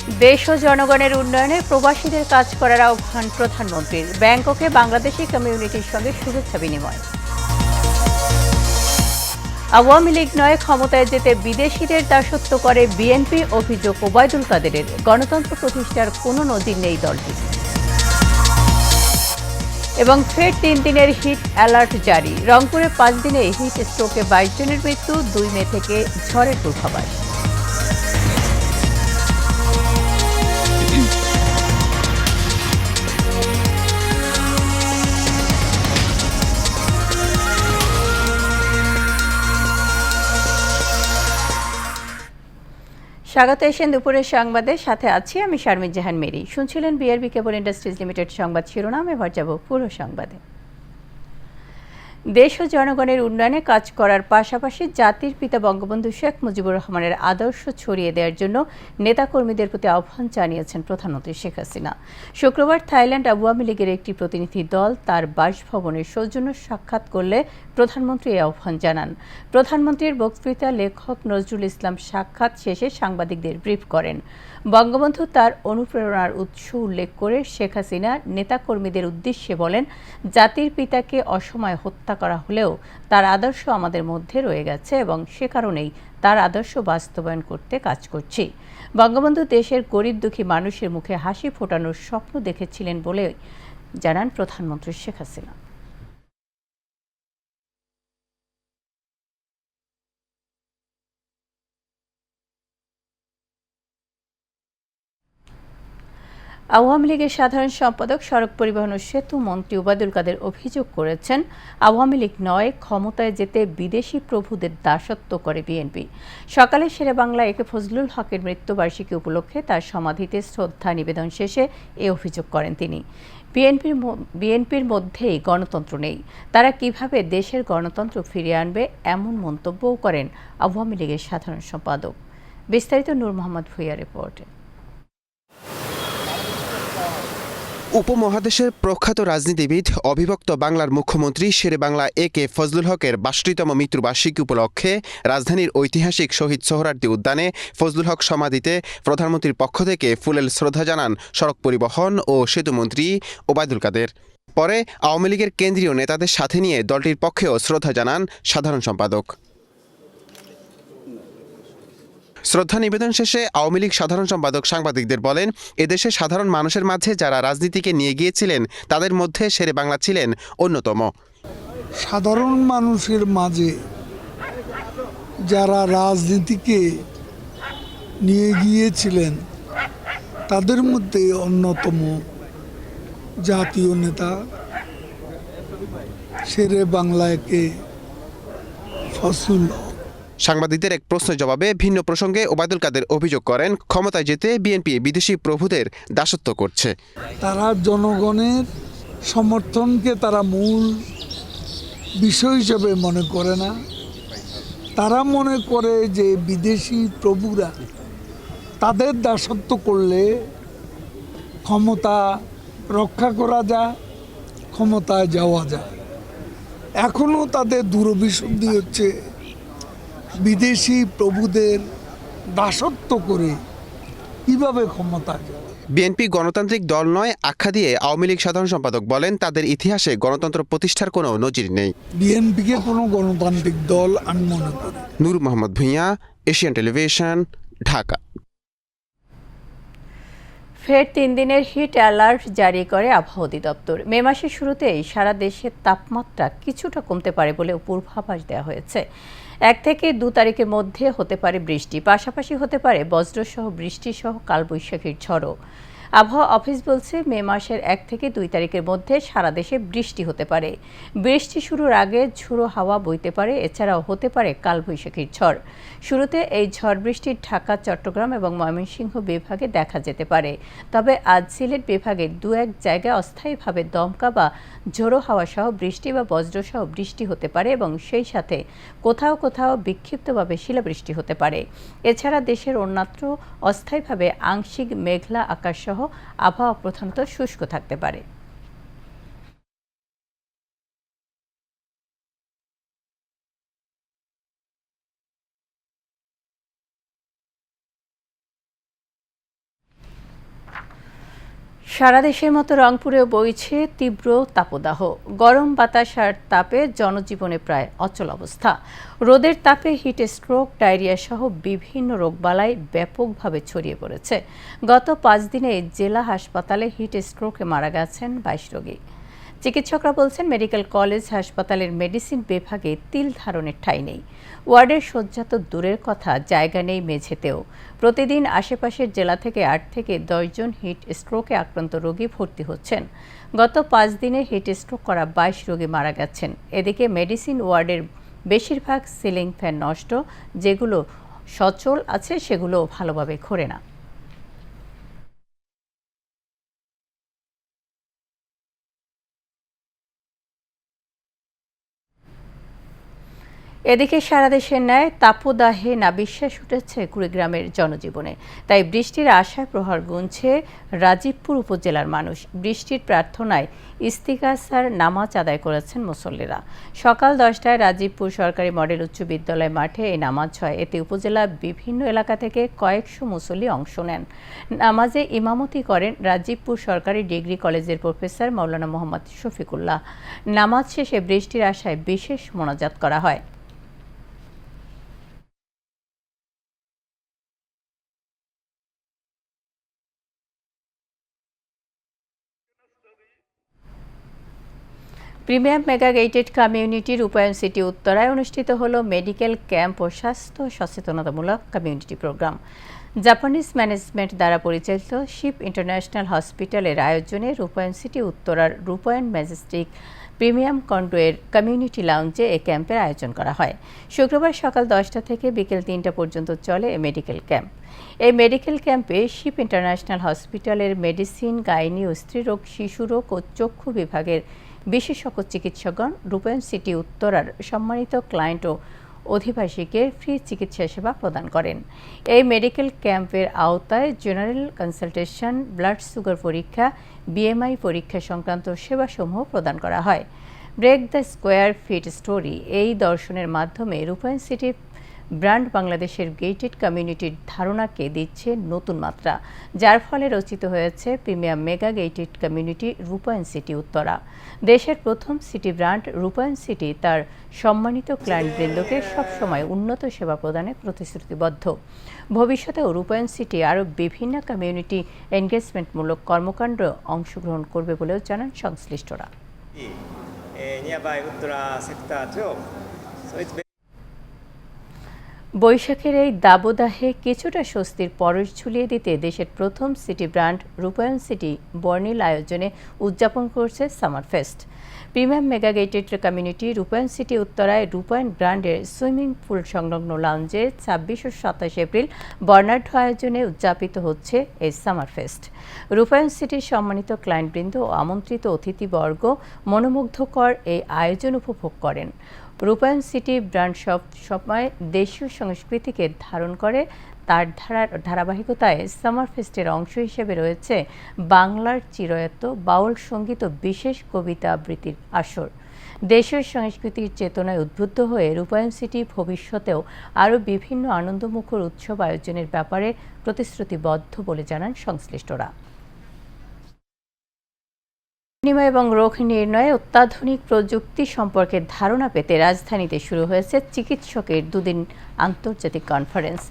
দেশ ও জনগণের উন্নয়নে প্রবাসীদের কাজ করার আহ্বান প্রধানমন্ত্রীর। ব্যাংককে বাংলাদেশি কমিউনিটির সঙ্গে শুভেচ্ছা বিনিময়। আওয়ামী লীগ নয়, ক্ষমতায় যেতে বিদেশিদের দাসত্ব করে বিএনপি, অভিযোগ ওবায়দুল কাদেরের। গণতন্ত্র প্রতিষ্ঠার কোনো নজির নেই দলটির। এবং ফের 3 দিনের হিট অ্যালার্ট জারি। রংপুরে 5 দিনে হিট স্ট্রোকে 22 জনের মৃত্যু, 2 মে থেকে ঝড়ের পূর্বাভাস। স্বাগত এশিয়ান দুপুরের সংবাদে, সাথে আছি আমি শারমিন জাহান মেরি। শুনছিলেন বিআরবি কেবল ইন্ডাস্ট্রিজ লিমিটেড সংবাদ শিরোনাম। এবার যাব পুরো সংবাদে। দেশ ও জনগণের উন্নয়নে কাজ করার পাশাপাশি জাতির পিতা বঙ্গবন্ধু শেখ মুজিবুর রহমানের আদর্শ ছড়িয়ে দেওয়ার জন্য নেতাকর্মীদের প্রতি আহ্বান জানিয়েছেন প্রধানমন্ত্রী শেখ হাসিনা। শুক্রবার থাইল্যান্ড আওয়ামী লীগের একটি প্রতিনিধি দল তার বাসভবনে সৌজন্য সাক্ষাৎ করলে প্রধানমন্ত্রী এই আহ্বান জানান। প্রধানমন্ত্রীর বক্তৃতা লেখক নজরুল ইসলাম সাক্ষাৎ শেষে সাংবাদিকদের ব্রিফ করেন। বঙ্গবন্ধু তার অনুপ্রেরণার উৎস উল্লেখ করে শেখ হাসিনা নেতাকর্মীদের উদ্দেশ্যে বলেন, জাতির পিতাকে অসময়ে হত্যা করা হলেও তার আদর্শ আমাদের মধ্যে রয়ে গেছে এবং সে কারণেই তার আদর্শ বাস্তবায়ন করতে কাজ করছি। বঙ্গবন্ধু দেশের গরিব দুঃখী মানুষের মুখে হাসি ফোটানোর স্বপ্ন দেখেছিলেন বলে জানান প্রধানমন্ত্রী শেখ হাসিনা। আওয়ামী লীগের সাধারণ সম্পাদক, সড়ক পরিবহন ও সেতু মন্ত্রী ওবায়দুল কাদের অভিযোগ করেছেন, আওয়ামী লীগ নয়, ক্ষমতায় যেতে বিদেশি প্রভুদের দাসত্ব করে বিএনপি। সকালে শেরেবাংলা একে ফজলুল হকের মৃত্যুবার্ষিকী উপলক্ষে তার সমাধিতে শ্রদ্ধা নিবেদন শেষে এ অভিযোগ করেন তিনি। বিএনপির মধ্যেই গণতন্ত্র নেই, তারা কিভাবে দেশের গণতন্ত্র ফিরিয়ে আনবে, এমন মন্তব্যও করেন আওয়ামী লীগের সাধারণ সম্পাদক। বিস্তারিত নূর মোহাম্মদ ভূঁইয়া রিপোর্টে। উপমহাদেশের প্রখ্যাত রাজনীতিবিদ, অবিভক্ত বাংলার মুখ্যমন্ত্রী শেরেবাংলা একে ফজলুল হকের ৬২তম মৃত্যুবার্ষিকী উপলক্ষে রাজধানীর ঐতিহাসিক শহীদ সোহরাওয়ার্দী উদ্যানে ফজলুল হক সমাধিতে প্রধানমন্ত্রীর পক্ষ থেকে ফুলেল শ্রদ্ধা জানান সড়ক পরিবহন ও সেতুমন্ত্রী ওবায়দুল কাদের। পরে আওয়ামী লীগের কেন্দ্রীয় নেতাদের সাথে নিয়ে দলটির পক্ষেও শ্রদ্ধা জানান সাধারণ সম্পাদক। শ্রদ্ধা নিবেদন শেষে আওয়ামী লীগ সাধারণ সম্পাদক সাংবাদিকদের বলেন, এদেশে সাধারণ মানুষের মাঝে যারা রাজনীতিকে নিয়ে গিয়েছিলেন তাদের মধ্যে শেরেবাংলা ছিলেন অন্যতম। সাধারণ মানুষের মাঝে যারা রাজনীতিকে নিয়ে গিয়েছিলেন তাদের মধ্যে অন্যতম জাতীয় নেতা শেরেবাংলাকে ফজলুল হক। সাংবাদিকদের এক প্রশ্নের জবাবে ভিন্ন প্রসঙ্গে ওবায়দুল কাদের অভিযোগ করেন, ক্ষমতায় যেতে বিএনপি বিদেশি প্রভুদের দাসত্ব করছে। তারা জনগণের সমর্থনকে তারা মূল বিষয় হিসেবে মনে করে না। তারা মনে করে যে বিদেশি প্রভুরা তাদের দাসত্ব করলে ক্ষমতা রক্ষা করা যায়, ক্ষমতায় যাওয়া যায়। এখনও তাদের দূরভিসন্ধি হচ্ছে বিদেশি প্রভুদের দাসত্ব করে কিভাবে ক্ষমতায় যায়। বিএনপি গণতান্ত্রিক দল নয় আখ্যা দিয়ে আওয়ামী লীগ সাধারণ সম্পাদক বলেন, তাদের ইতিহাসে গণতন্ত্র প্রতিষ্ঠার কোনো নজির নেই। বিএনপিকে কোনো গণতান্ত্রিক দল আমি মনে করি। নূর মোহাম্মদ ভূঁইয়া, এশিয়ান টেলিভিশন, ঢাকা। ফের 3 দিনের হিট অ্যালার্ট জারি করে আবহাওয়া অধিদপ্তর। মে মাসের শুরুতেই সারা দেশের তাপমাত্রা কিছুটা কমতে পারে বলে পূর্বাভাস দেওয়া হয়েছে। 1 থেকে 2 তারিখের মধ্যে হতে পারে বৃষ্টি, পাশাপাশি হতে পারে বজ্রসহ বৃষ্টিসহ কালবৈশাখীর ঝড়ও। আবহাওয়া অফিস বলছে, মে মাসের 1 থেকে 2 তারিখের মধ্যে সারা দেশে বৃষ্টি হতে পারে। বৃষ্টি শুরুর আগে ঝোড়ো হাওয়া বইতে পারে, এছাড়াও হতে পারে কালবৈশাখীর ঝড়। শুরুতে এই ঝড় বৃষ্টি ঢাকা, চট্টগ্রাম এবং ময়মনসিংহ বিভাগে দেখা যেতে পারে। তবে আজ সিলেট বিভাগের 2-1 জায়গায় অস্থায়ীভাবে দমকা বা ঝোড়ো হাওয়া সহ বৃষ্টি বা বজ্রসহ বৃষ্টি হতে পারে এবং সেই সাথে কোথাও কোথাও বিক্ষিপ্তভাবে শিলাবৃষ্টি হতে পারে। এছাড়া দেশের অন্যত্র অস্থায়ীভাবে আংশিক মেঘলা আকাশ সহ আবহাওয়া প্রধানত শুষ্ক থাকতে পারে। সারা দেশের মতো রংপুরেও বইছে তীব্র তাপদাহ। গরম বাতাস আর তাপে জনজীবনে প্রায় অচল অবস্থা। রোদের তাপে হিট স্ট্রোক, ডায়রিয়া সহ বিভিন্ন রোগবালাই ব্যাপকভাবে ছড়িয়ে পড়েছে। গত 5 দিনে জেলা হাসপাতালে হিট স্ট্রোকে মারা গেছেন 22 রোগী। চিকিৎসকরা বলছেন, মেডিকেল কলেজ হাসপাতালের মেডিসিন বিভাগে তিল ধারণের ঠাঁই নেই। ওয়ার্ডের শয্যা তো দূরের কথা, জায়গা নেই মেঝেতেও। প্রতিদিন আশেপাশের জেলা থেকে 8 থেকে 10 জন হিট স্ট্রোকে আক্রান্ত রোগী ভর্তি হচ্ছেন। গত 5 দিনে হিট স্ট্রোক করা 22 রোগী মারা গেছেন। এদিকে মেডিসিন ওয়ার্ডের বেশিরভাগ সিলিং ফ্যান নষ্ট, যেগুলো সচল আছে সেগুলো ভালোভাবে ঘোরে না। এদিকে সারা দেশের ন্যায় তাপদাহে নাবিশ্বাস উঠেছে কুড়িগ্রামের জনজীবনে। তাই বৃষ্টির আশায় প্রহর গুনছে রাজীবপুর উপজেলার মানুষ। বৃষ্টির প্রার্থনায় ইস্তিগাসার নামাজ আদায় করেছেন মুসল্লিরা। সকাল 10টায় রাজীবপুর সরকারি মডেল উচ্চ বিদ্যালয় মাঠে এই নামাজ হয়। এতে উপজেলার বিভিন্ন এলাকা থেকে কয়েকশো মুসল্লি অংশ নেন। নামাজে ইমামতি করেন রাজীবপুর সরকারি ডিগ্রি কলেজের প্রফেসর মাওলানা মোহাম্মদ শফিকুল্লাহ। নামাজ শেষে বৃষ্টির আশায় বিশেষ মোনাজাত করা হয়। প্রিমিয়াম মেগা গেটেড কমিউনিটি রূপায়ণ সিটি উত্তরায় অনুষ্ঠিত হলো মেডিকেল ক্যাম্প ও স্বাস্থ্য সচেতনতামূলক কমিউনিটি প্রোগ্রাম। জাপানিজ ম্যানেজমেন্ট দ্বারা পরিচালিত শিপ ইন্টারন্যাশনাল হসপিটালের আয়োজনে রূপায়ণ সিটি উত্তরার রূপায়ণ ম্যাজেস্টিক প্রিমিয়াম কন্ডোয়ের কমিউনিটি লাউঞ্জে এই ক্যাম্পের আয়োজন করা হয়। শুক্রবার সকাল 10টা থেকে বিকেল 3টা পর্যন্ত চলে এই মেডিকেল ক্যাম্প। এই মেডিকেল ক্যাম্পে শিপ ইন্টারন্যাশনাল হসপিটালের মেডিসিন, গাইনি ও স্ত্রীরোগ, শিশুরোগ ও চক্ষু বিভাগের বিশেষজ্ঞ চিকিৎসকগণ রূপায়ণ সিটি উত্তরার সম্মানিত ক্লায়েন্ট ও অধিবাসীকে ফ্রি চিকিৎসা সেবা প্রদান করেন। এই মেডিকেল ক্যাম্পের আওতায় জেনারেল কনসালটেশন, ব্লাড সুগার পরীক্ষা, বিএমআই পরীক্ষা সংক্রান্ত সেবাসমূহ প্রদান করা হয়। Break the square fit story এই দর্শনের মাধ্যমে রূপায়ণ সিটি ব্র্যান্ড বাংলাদেশের গেটেড কমিউনিটির ধারণাকে দিচ্ছে নতুন মাত্রা, যার ফলে রচিত হয়েছে প্রিমিয়াম মেগা গেটেড কমিউনিটি রূপায়ণ সিটি উত্তরা। দেশের প্রথম সিটি ব্র্যান্ড রূপায়ণ সিটি তার সম্মানিত ক্লায়েন্টবৃন্দকে সবসময় উন্নত সেবা প্রদানে প্রতিশ্রুতিবদ্ধ। ভবিষ্যতেও রূপায়ণ সিটি আরও বিভিন্ন কমিউনিটি এনগেজমেন্টমূলক কর্মকাণ্ডে অংশগ্রহণ করবে বলেও জানান সংশ্লিষ্টরা। বৈশাখের এই দাবদাহে কিছুটা স্বস্তির পরশ ঝুলিয়ে দিতে দেশের প্রথম সিটি ব্র্যান্ড রূপায়ণ সিটি বর্ণিল আয়োজনে উদযাপন করছে summer fest. Premium mega gated community রূপায়ণ সিটি উত্তরায় রূপায়ণ ব্র্যান্ডের সুইমিং পুল সংলগ্ন লাউঞ্জে 26 ও 27 এপ্রিল বর্ণাঢ্য আয়োজনে উদযাপিত হচ্ছে এই সামার ফেস্ট। রূপায়ণ সিটির সম্মানিত ক্লায়েন্টবৃন্দ ও আমন্ত্রিত অতিথিবর্গ মনোমুগ্ধকর এই আয়োজন উপভোগ করেন। রূপায়ণ সিটি ব্র্যান্ড সব সময় দেশীয় সংস্কৃতিকে ধারণ করে। তার ধারাবাহিকতায় সামার ফেস্টের অংশ হিসেবে রয়েছে বাংলার চিরায়ত বাউল সঙ্গীত ও বিশেষ কবিতা আবৃত্তির আসর। দেশীয় সংস্কৃতির চেতনায় উদ্বুদ্ধ হয়ে রূপায়ণ সিটি ভবিষ্যতেও আরও বিভিন্ন আনন্দমুখর উৎসব আয়োজনের ব্যাপারে প্রতিশ্রুতিবদ্ধ বলে জানান সংশ্লিষ্টরা। বিনিময় এবং রোগ নির্ণয়ে অত্যাধুনিক প্রযুক্তি সম্পর্কে ধারণা পেতে রাজধানীতে শুরু হয়েছে চিকিৎসকের 2 দিন আন্তর্জাতিক কনফারেন্স।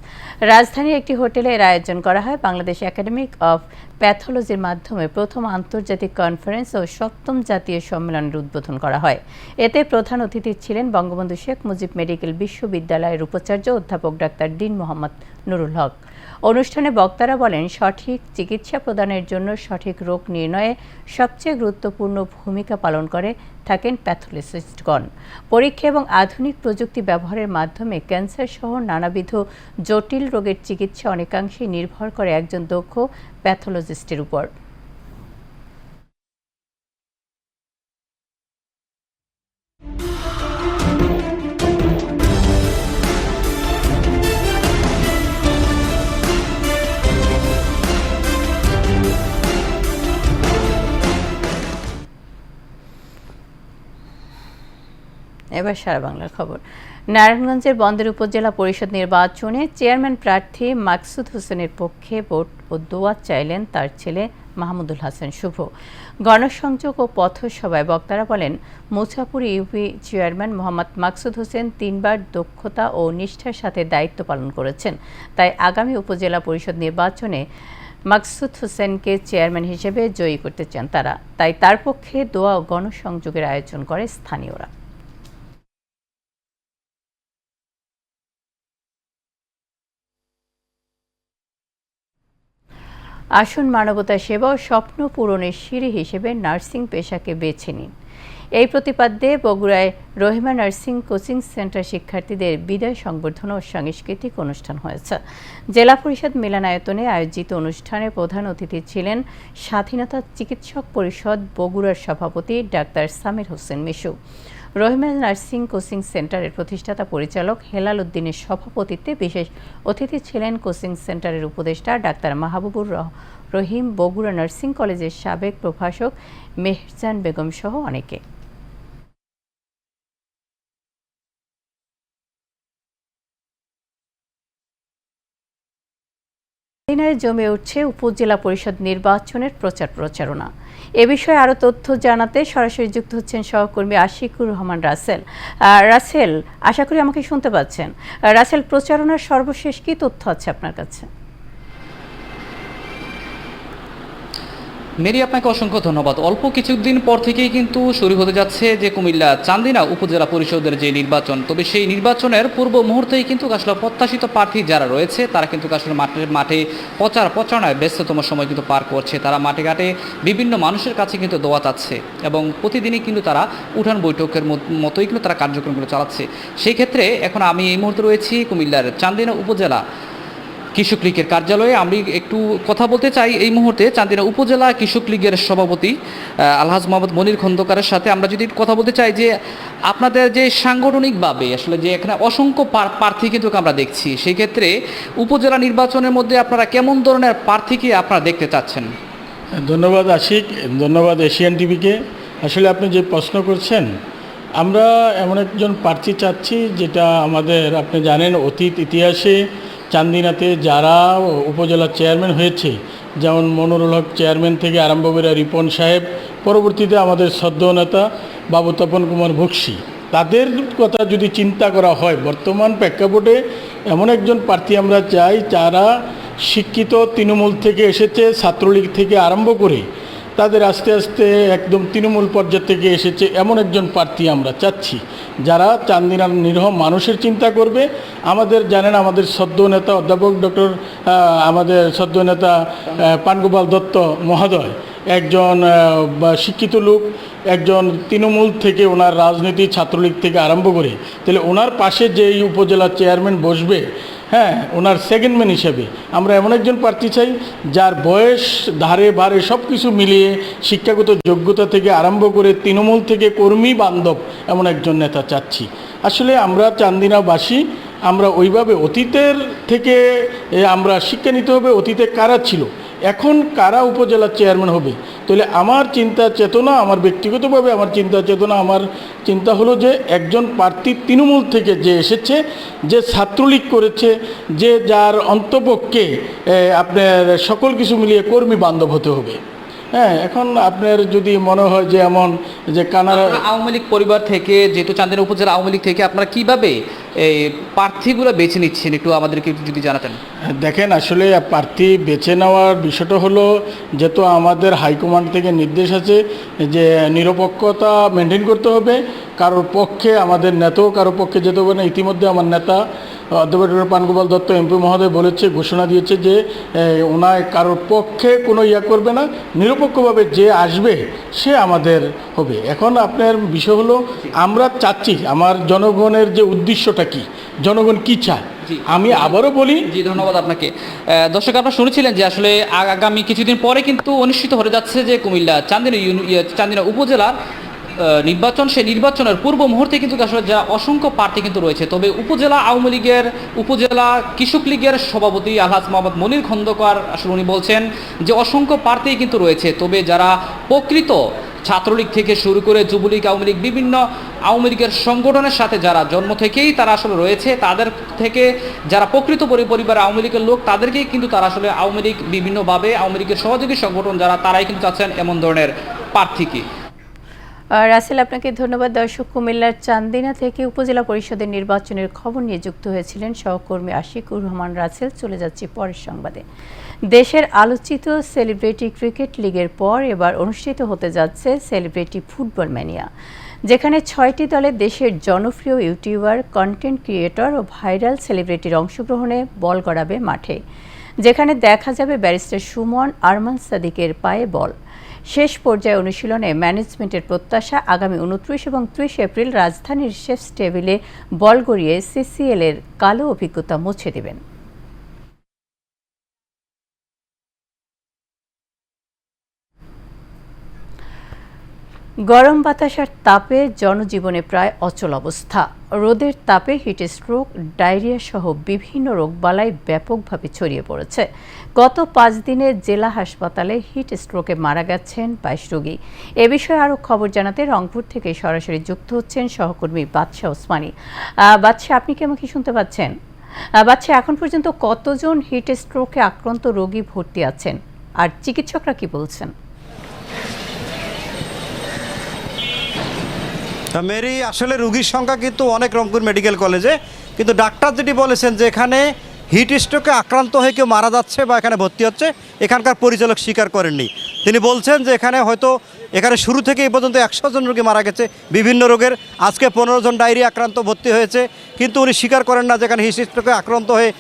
রাজধানীর একটি হোটেলে এর আয়োজন করা হয়। বাংলাদেশ একাডেমিক অফ প্যাথোলজির মাধ্যমে প্রথম আন্তর্জাতিক কনফারেন্স ও 7ম জাতীয় সম্মেলনের উদ্বোধন করা হয়। এতে প্রধান অতিথি ছিলেন বঙ্গবন্ধু শেখ মুজিব মেডিকেল বিশ্ববিদ্যালয়ের উপাচার্য অধ্যাপক ডাক্তার ডিন মোহাম্মদ নুরুল হক। অনুষ্ঠানে বক্তারা বলেন, সঠিক চিকিৎসা প্রদানের জন্য সঠিক রোগ নির্ণয়ে সবচেয়ে গুরুত্বপূর্ণ ভূমিকা পালন করে থাকেন প্যাথোলজিস্টগণ। পরীক্ষা এবং আধুনিক প্রযুক্তি ব্যবহারের মাধ্যমে ক্যান্সার সহ নানাবিধ জটিল রোগের চিকিৎসা অনেকাংশেই নির্ভর করে একজন দক্ষ প্যাথোলজিস্টের উপর। এবার সারা বাংলার খবর। নারায়ণগঞ্জের বন্দর উপজেলা পরিষদ নির্বাচনে চেয়ারম্যান প্রার্থী মাকসুদ হোসেনের পক্ষে ভোট ও দোয়া চাইলেন তার ছেলে মাহমুদুল হাসান শুভ। গণসংযোগ ও পথসভায় বক্তারা বলেন, মুছাপুর ইউপি চেয়ারম্যান মোহাম্মদ মাকসুদ হোসেন 3 বার দক্ষতা ও নিষ্ঠার সাথে দায়িত্ব পালন করেছেন। তাই আগামী উপজেলা পরিষদ নির্বাচনে মাকসুদ হোসেনকে চেয়ারম্যান হিসেবে জয়ী করতে চান তারা। তাই তার পক্ষে দোয়া ও গণসংযোগের আয়োজন করে স্থানীয়রা। আসুন মানবতা সেবা ও স্বপ্ন পূরণের সিঁড়ি হিসেবে নার্সিং পেশাকে বেছে নিন। এই প্রতিপাদ্যে বগুড়ায় রহিমা নার্সিং কোচিং সেন্টার শিক্ষার্থীদের বিদায় সংবর্ধনা ও সাংস্কৃতিক অনুষ্ঠান হয়েছে। জেলা পরিষদ মিলনায়তনে আয়োজিত অনুষ্ঠানে প্রধান অতিথি ছিলেন স্বাধীনতা চিকিৎসক পরিষদ বগুড়ার সভাপতি doctor Samir Hossain Mishu. Rahima nursing coaching সেন্টারের প্রতিষ্ঠাতা পরিচালক হেলাল উদ্দিনের সভাপতিত্বে বিশেষ অতিথি ছিলেন কোচিং সেন্টারের উপদেষ্টা ডাক্তার মাহবুবুর রহিম, বগুড়া নার্সিং কলেজের সাবেক প্রভাষক মেহজান বেগম সহ অনেকে। দিনায় জমে উঠছে উপজেলা পরিষদ নির্বাচনের প্রচারণা। এ বিষয়ে আরও তথ্য জানাতে সরাসরি যুক্ত হচ্ছেন সহকর্মী আশিকুর রহমান রাসেল। রাসেল, আশা করি আমাকে শুনতে পাচ্ছেন। রাসেল, প্রচারণার সর্বশেষ কি তথ্য আছে আপনার কাছে? মেরি, আপনাকে অসংখ্য ধন্যবাদ। অল্প কিছুদিন পর থেকেই কিন্তু শুরু হতে যাচ্ছে যে কুমিল্লা চান্দিনা উপজেলা পরিষদের যে নির্বাচন, তবে সেই নির্বাচনের পূর্ব মুহূর্তেই কিন্তু আসলে প্রত্যাশিত প্রার্থী যারা রয়েছে তারা কিন্তু আসলে মাঠে প্রচারণায় ব্যস্ততম সময় কিন্তু পার করছে। তারা মাঠে ঘাটে বিভিন্ন মানুষের কাছে কিন্তু দোয়া চাচ্ছে এবং প্রতিদিনই কিন্তু তারা উঠান বৈঠকের মতোই কিন্তু তারা কার্যক্রমগুলো চালাচ্ছে। সেই ক্ষেত্রে এখন আমি এই মুহূর্তে রয়েছি কুমিল্লার চান্দিনা উপজেলা কৃষক লীগের কার্যালয়ে। আমি একটু কথা বলতে চাই এই মুহূর্তে চান্দিনা উপজেলা কৃষক লীগের সভাপতি আলহাজ মোহাম্মদ মনির খন্দকারের সাথে। আমরা যদি কথা বলতে চাই যে আপনাদের যে সাংগঠনিকভাবে আসলে যে এখানে অসংখ্য প্রার্থী কিন্তু আমরা দেখছি, সেই ক্ষেত্রে উপজেলা নির্বাচনের মধ্যে আপনারা কেমন ধরনের প্রার্থীকে আপনারা দেখতে চাচ্ছেন? ধন্যবাদ আশিক, ধন্যবাদ এশিয়ান টিভিকে। আসলে আপনি যে প্রশ্ন করছেন, আমরা এমন একজন প্রার্থী চাচ্ছি যেটা আমাদের, আপনি জানেন, অতীত ইতিহাসে চান্দিনাতে যারা উপজেলা চেয়ারম্যান হয়েছে, যেমন মনোরুল হক চেয়ারম্যান থেকে আরম্ভ করে রিপন সাহেব, পরবর্তীতে আমাদের সদ্য নেতা বাবু তপন কুমার বক্সি, তাদের কথা যদি চিন্তা করা হয় বর্তমান প্রেক্ষাপটে এমন একজন প্রার্থী আমরা চাই যারা শিক্ষিত, তৃণমূল থেকে এসেছে, ছাত্রলীগ থেকে আরম্ভ করে তাদের আস্তে আস্তে একদম তৃণমূল পর্যায় থেকে এসেছে, এমন একজন প্রার্থী আমরা চাচ্ছি যারা চান্দিনার নিরীহ মানুষের চিন্তা করবে। আমাদের জানেন, আমাদের সদ্য নেতা অধ্যাপক আমাদের সদ্য নেতা পানগোপাল দত্ত মহোদয় একজন শিক্ষিত লোক, একজন তৃণমূল থেকে ওনার রাজনীতি ছাত্রলীগ থেকে আরম্ভ করে, তাহলে ওনার পাশে যেই উপজেলা চেয়ারম্যান বসবে, হ্যাঁ, ওনার সেকেন্ড ম্যান হিসেবে আমরা এমন একজন প্রার্থী চাই যার বয়স, ধারে বারে সব কিছু মিলিয়ে শিক্ষাগত যোগ্যতা থেকে আরম্ভ করে তৃণমূল থেকে কর্মী বান্ধব এমন একজন নেতা চাচ্ছি। আসলে আমরা চান্দিনাবাসী, আমরা ওইভাবে অতীতের থেকে আমরা শিক্ষা নিতে হবে, অতীতে কারা ছিল, এখন কারা উপজেলা চেয়ারম্যান হবে। তাহলে আমার চিন্তা চেতনা, আমার ব্যক্তিগতভাবে আমার চিন্তা চেতনা, আমার চিন্তা হলো যে একজন প্রার্থী তৃণমূল থেকে যে এসেছে, যে ছাত্রলীগ করেছে, যে যার অন্তপক্ষে আপনার সকল কিছু মিলিয়ে কর্মী বান্ধব হতে হবে। হ্যাঁ, এখন আপনার যদি মনে হয় যে এমন যে কানাডা আওয়ামী লীগ পরিবার থেকে, যেহেতু চান্দিনা উপজেলা আওয়ামী লীগ থেকে, আপনারা কীভাবে এই প্রার্থীগুলো বেছে নিচ্ছেন একটু আমাদেরকে যদি জানাতেন। দেখেন, আসলে প্রার্থী বেছে নেওয়ার বিষয়টা হলো, যেহেতু আমাদের হাইকমান্ড থেকে নির্দেশ আছে যে নিরপেক্ষতা মেনটেন করতে হবে, কারোর পক্ষে আমাদের নেতাও কারোর পক্ষে যেতে হবে না। ইতিমধ্যে আমার নেতা অধ্যাপক ডক্টর পানগোপাল দত্ত এমপি মহোদয় বলেছে, ঘোষণা দিয়েছে যে ওনার কারোর পক্ষে কোনো করবে না, নিরপেক্ষভাবে যে আসবে সে আমাদের হবে। এখন আপনার বিষয় হলো, আমরা চাচ্ছি আমার জনগণের যে উদ্দেশ্যটা কি, জনগণ কি চায়, আমি আবারও বলি। জি, ধন্যবাদ আপনাকে। দর্শক, আপনারা শুনেছিলেন যে আসলে আগামী কিছুদিন পরে কিন্তু অনুষ্ঠিত হতে যাচ্ছে যে কুমিল্লা চান্দিনা উপজেলার নির্বাচন। সেই নির্বাচনের পূর্ব মুহূর্তে কিন্তু আসলে যা অসংখ্য প্রার্থী কিন্তু রয়েছে। তবে উপজেলা আওয়ামী লীগের, উপজেলা কৃষক লীগের সভাপতি আলহাজ মোহাম্মদ মনির খন্দকার আসলে উনি বলছেন যে অসংখ্য প্রার্থী কিন্তু রয়েছে, তবে যারা প্রকৃত ছাত্রলীগ থেকে শুরু করে যুবলীগ, আওয়ামী লীগ, বিভিন্ন আওয়ামী লীগের সংগঠনের সাথে যারা জন্ম থেকেই তারা আসলে রয়েছে, তাদের থেকে যারা প্রকৃত পরিবার আওয়ামী লীগের লোক, তাদেরকেই কিন্তু তারা আসলে আওয়ামী লীগ বিভিন্নভাবে আওয়ামী লীগের সহযোগী সংগঠন যারা, তারাই কিন্তু চাচ্ছেন এমন ধরনের প্রার্থীকে। রাসেল, আপনাকে ধন্যবাদ। দর্শক, কুমিল্লার চান্দিনা থেকে উপজেলা পরিষদের নির্বাচনের খবর নিয়ে যুক্ত হয়েছিলেন সহকর্মী আশিকুর রহমান রাসেল। চলে যাচ্ছি পরের সংবাদে। দেশের আলোচিত সেলিব্রিটি ক্রিকেট লিগের পর এবার অনুষ্ঠিত হতে যাচ্ছে সেলিব্রিটি ফুটবল ম্যানিয়া, যেখানে 6টি দলে দেশের জনপ্রিয় ইউটিউবার, কন্টেন্ট ক্রিয়েটর ও ভাইরাল সেলিব্রিটির অংশগ্রহণে বল গড়াবে মাঠে, যেখানে দেখা যাবে ব্যারিস্টার সুমন, আরমান সাদিকের পায়ে বল। শেষ পর্যায়ে অনুশীলনে ম্যানেজমেন্টের প্রত্যাশা আগামী 29 এবং 30 এপ্রিল রাজধানীর শেফস টেবিলে বল গড়িয়ে সিসিএল-এর কালো অভিজ্ঞতা মুছে দেবেন। গরম বাতাসের তাপে জনজীবনে প্রায় অচল অবস্থা। রোদের তাপে হিট স্ট্রোক, ডায়রিয়া সহ বিভিন্ন রোগবালাই ব্যাপকভাবে ছড়িয়ে পড়েছে। গত 5 দিনে জেলা হাসপাতালে হিট স্ট্রোকে মারা গেছেন 22 রোগী। এ বিষয়ে আরও খবর জানাতে রংপুর থেকে সরাসরি যুক্ত হচ্ছেন সহকর্মী বাদশা ওসমানী। বাদশা, আপনি কি আমাকে শুনতে পাচ্ছেন? বাদশা, এখন পর্যন্ত কতজন হিট স্ট্রোকে আক্রান্ত রোগী ভর্তি আছেন, আর চিকিৎসকরা কি বলছেন? মেরি, আসলে রোগীর সংখ্যা কিন্তু অনেক রংপুর মেডিকেল কলেজে, কিন্তু ডাক্তার যেটি বলেছেন যে এখানে হিট স্ট্রোকে আক্রান্ত হয়ে কেউ মারা যাচ্ছে বা এখানে ভর্তি হচ্ছে, এখানকার পরিচালক স্বীকার করেননি। তিনি বলছেন যে এখানে শুরু থেকে এই পর্যন্ত 100 জন রোগী মারা গেছে বিভিন্ন রোগের। আজকে 15 জন ডায়রিয়া আক্রান্ত ভর্তি হয়েছে, কিন্তু উনি স্বীকার করেন না যে এখানে হিট স্ট্রোকে আক্রান্ত হয়ে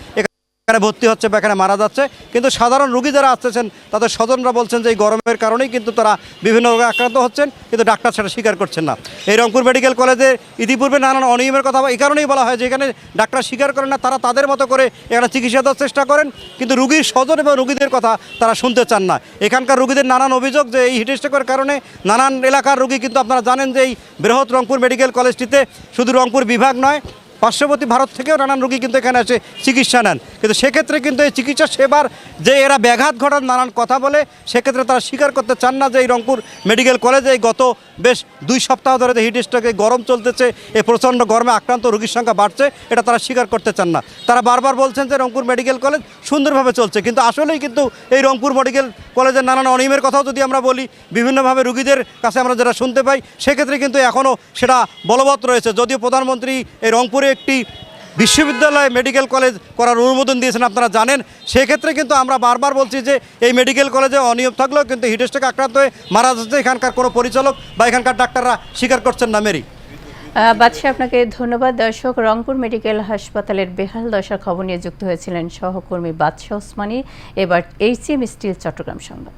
এখানে ভর্তি হচ্ছে বা এখানে মারা যাচ্ছে। কিন্তু সাধারণ রোগী যারা আসতেছেন তাদের স্বজনরা বলছেন যে এই গরমের কারণেই কিন্তু তারা বিভিন্ন রোগে আক্রান্ত হচ্ছেন, কিন্তু ডাক্তার সেটা স্বীকার করছেন না। এই রংপুর মেডিকেল কলেজে ইতিপূর্বে নানান অনিয়মের কথা এই কারণেই বলা হয় যে এখানে ডাক্তার স্বীকার করেন না, তারা তাদের মতো করে এখানে চিকিৎসা দেওয়ার চেষ্টা করেন, কিন্তু রোগীর স্বজন এবং রোগীদের কথা তারা শুনতে চান না। এখানকার রোগীদের নানান অভিযোগ যে এই হিট স্ট্রোকের কারণে নানান এলাকার রোগী, কিন্তু আপনারা জানেন যে এই বৃহৎ রংপুর মেডিকেল কলেজটিতে শুধু রংপুর বিভাগ নয়, পার্শ্ববর্তী ভারত থেকেও নানান রোগী কিন্তু এখানে এসে চিকিৎসা নেন। কিন্তু সেক্ষেত্রে কিন্তু এই চিকিৎসা সেবার যে এরা ব্যাঘাত ঘটান নানান কথা বলে, সেক্ষেত্রে তারা স্বীকার করতে চান না যে এই রংপুর মেডিকেল কলেজে এই গত বেশ 2 সপ্তাহ ধরে হিট স্ট্রোকে গরম চলতেছে, এই প্রচণ্ড গরমে আক্রান্ত রোগীর সংখ্যা বাড়ছে, এটা তারা স্বীকার করতে চান না। তারা বারবার বলছেন যে রংপুর মেডিকেল কলেজ সুন্দরভাবে চলছে, কিন্তু আসলেই কিন্তু এই রংপুর মেডিকেল কলেজের নানান অনিয়মের কথাও যদি আমরা বলি, বিভিন্নভাবে রোগীদের কাছে আমরা যেটা শুনতে পাই, সেক্ষেত্রে কিন্তু এখনও সেটা বলবৎ রয়েছে। যদিও প্রধানমন্ত্রী এই রংপুরে একটি বিশ্ববিদ্যালয় মেডিকেল কলেজ করার অনুমোদন দিয়েছেন আপনারা জানেন, সেক্ষেত্রে কিন্তু আমরা বারবার বলছি যে এই মেডিকেল কলেজে অনিয়ম থাকলেও কিন্তু হিট স্ট্রোকে আক্রান্ত হয়ে মারা যাচ্ছে এখানকার কোনো পরিচালক বা এখানকার ডাক্তাররা স্বীকার করছেন না। মেরি, বাদশা, আপনাকে ধন্যবাদ। দর্শক, রংপুর মেডিকেল হাসপাতালের বেহাল দশার খবর নিয়ে যুক্ত হয়েছিলেন সহকর্মী বাদশা ওসমানী। এবার এইচএম স্টিল চট্টগ্রাম সংবাদ।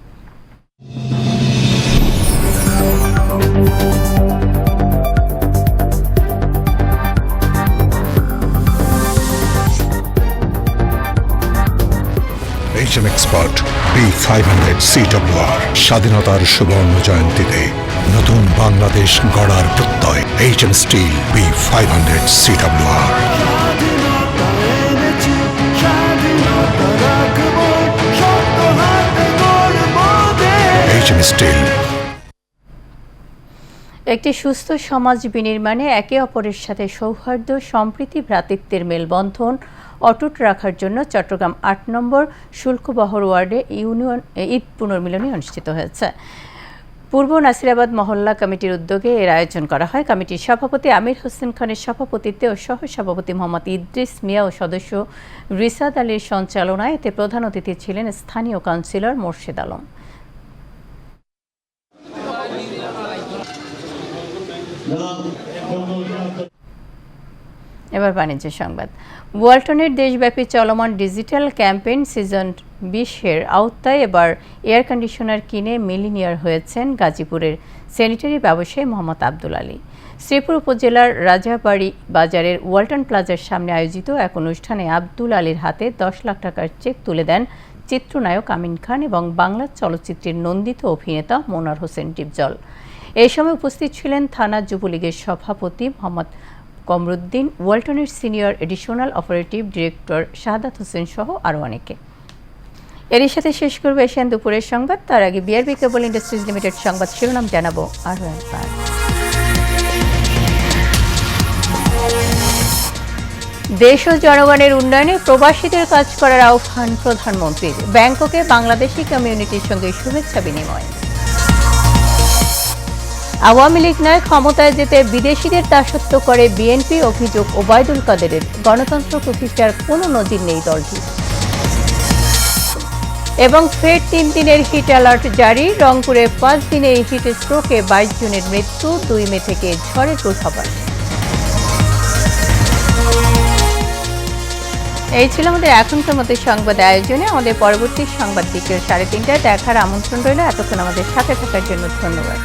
HM Expert B500 CWR স্বাধীনতার সুবর্ণ জয়ন্তীতে নতুন বাংলাদেশ গড়ার প্রত্যয়। HM Steel B500 CWR। HM Steel। একটি সুস্থ সমাজ বিনির্মাণে একে অপরের সাথে সৌহার্দ্য, সম্প্রীতি, ভ্রাতৃত্বের মেলবন্ধন অটুট রাখার জন্য চট্টগ্রাম 8 নম্বর শুল্কবহর ওয়ার্ডে ঈদ পুনর্মিলনী অনুষ্ঠিত হয়েছে। পূর্ব নাসিরাবাদ মহল্লা কমিটির উদ্যোগে এর আয়োজন করা হয়। কমিটির সভাপতি আমির হোসেন খানের সভাপতিত্বে ও সহ-সভাপতি মোহাম্মদ ইদ্রিস মিয়া ও সদস্য রিসাদ আলীর সঞ্চালনায় এতে প্রধান অতিথি ছিলেন স্থানীয় কাউন্সিলর মোর্শেদ আলম। এবার বাণিজ্য সংবাদ। ওয়ালটনের দেশব্যাপী চলমান ডিজিটাল ক্যাম্পেইন সিজন 20-এর আওতায় এবার এয়ার কন্ডিশনার কিনে মিলিনিয়ার হয়েছেন গাজীপুরের স্যানিটারি ব্যবসায়ী মোহাম্মদ আব্দুল আলী। শ্রীপুর উপজেলার রাজাবাড়ি বাজারের ওয়ালটন প্লাজার সামনে আয়োজিত এক অনুষ্ঠানে আব্দুল আলীর হাতে 10 লাখ টাকার চেক তুলে দেন চিত্রনায়ক আমিন খান এবং বাংলা চলচ্চিত্রের নন্দিত অভিনেতা মোনার হোসেন ডিপজল। এই সময় উপস্থিত ছিলেন থানা যুবলীগের সভাপতি মোহাম্মদ কমরুদ্দিন, ওয়ালটনের senior additional operative director Shahadat Hossain সহ আরও অনেকে। এরই সাথে শেষ করবো এশিয়ান দুপুরের সংবাদ। তার আগে বিআরবি কেবল ইন্ডাস্ট্রিজ লিমিটেড সংবাদ শিরোনাম জানাবো আরও একবার। দেশ ও জনগণের উন্নয়নে প্রবাসীদের কাজ করার আহ্বান প্রধানমন্ত্রীর। ব্যাংককে বাংলাদেশি কমিউনিটির সঙ্গে শুভেচ্ছা বিনিময়। আওয়ামী লীগ নয়, ক্ষমতায় যেতে বিদেশিদের দাসত্ব করে বিএনপি, অভিযোগ ওবায়দুল কাদেরের। গণতন্ত্র প্রতিষ্ঠার কোনো নজির নেই দলটির। এবং ফের 3 দিনের হিট অ্যালার্ট জারি। রংপুরে 5 দিনে হিট স্ট্রোকে 22 জনের মৃত্যু। 2 মে থেকে ঝড়ের পূর্বাভাস। এই ছিল আমাদের এখনকার মতো সংবাদ আয়োজনে। আমাদের পরবর্তী সংবাদ বিকেল 3:30টায় দেখার আমন্ত্রণ রইল। এতক্ষণ আমাদের সাথে থাকার জন্য ধন্যবাদ।